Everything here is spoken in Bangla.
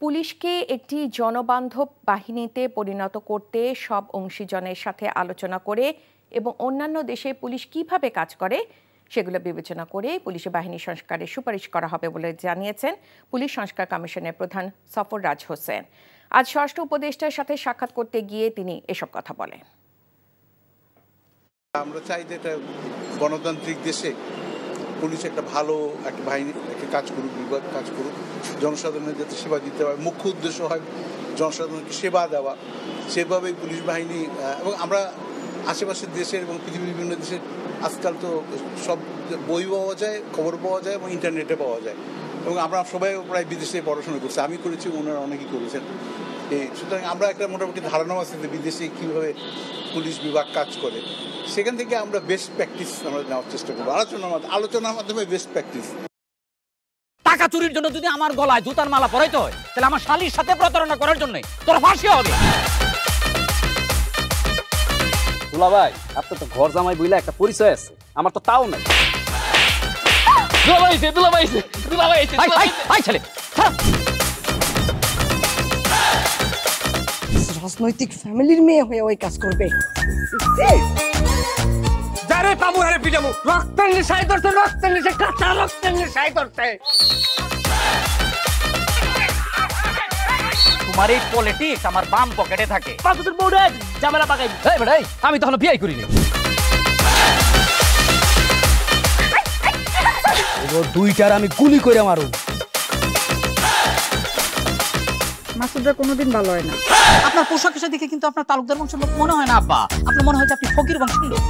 পুলিশকে একটি জনবান্ধব বাহিনীতে পরিণত করতে সব অংশীজনের সাথে আলোচনা করে এবং অন্যান্য দেশে পুলিশ কিভাবে কাজ করে সেগুলো বিবেচনা করে পুলিশি বাহিনী সংস্কারের সুপারিশ করা হবে বলে জানিয়েছেন পুলিশ সংস্কার কমিশনের প্রধান সফররাজ হোসেন। আজ স্বরাষ্ট্র উপদেষ্টার সাথে সাক্ষাৎ করতে গিয়ে তিনি এসব কথা বলেন। আমরা চাই যে এটা গণতান্ত্রিক দেশে পুলিশ একটা ভালো একটা বাহিনী একটা কাজ করুক, বিভাগ কাজ করুক, জনসাধারণের যাতে সেবা দিতে হয়, মুখ্য উদ্দেশ্য হয় জনসাধারণকে সেবা দেওয়া। সেভাবেই পুলিশ বাহিনী এবং আমরা আশেপাশের দেশের এবং পৃথিবীর বিভিন্ন দেশের আজকাল তো সব বই পাওয়া যায়, খবর পাওয়া যায় এবং ইন্টারনেটে পাওয়া যায় এবং আমরা সবাই প্রায় বিদেশে পড়াশোনা করছি, আমি করেছি, ওনারা অনেকেই করেছেন। সুতরাং আমরা একটা মোটামুটি ধারণা আছে যে বিদেশে কীভাবে পুলিশ বিভাগ কাজ করে, সেখান থেকে আমরা বেস্ট প্র্যাকটিস আমরা নেওয়ার চেষ্টা করবো আলোচনার মাধ্যমে বেস্ট প্র্যাকটিস। টাকা চুরির জন্য যদি আমার গলায় জুতার মালা পরাইতে হয় তাহলে আমার শালীর সাথে প্রতারণা করার জন্য তোর ফাঁসি হবে। দুলা ভাই, আপনার তো ঘর জামাই বইলা একটা পরিচয় আছে, আমার তো তাও নাই। রাজনৈতিক ফ্যামিলির মেয়ে হয়ে ওই কাজ করবে। রক্তের নেশায় ধরতে, রক্তের নেশায়, কাঁচা রক্তের নেশায় ধরতে। তোমার এই পলিটিক্স আমার বাম পকেটে থাকে। ঝামেলা পাকাই আমি তখন বিয়ে করিনি। দুইটার আমি গুলি করে মারু। মাসুদরা কোনোদিন ভালো হয় না। আপনার পোশাক আশাক দেখে কিন্তু আপনার তালুকদার বংশের লোক মনে হয় না আব্বা, আপনার মনে হয় যে আপনি ফকির বংশের লোক।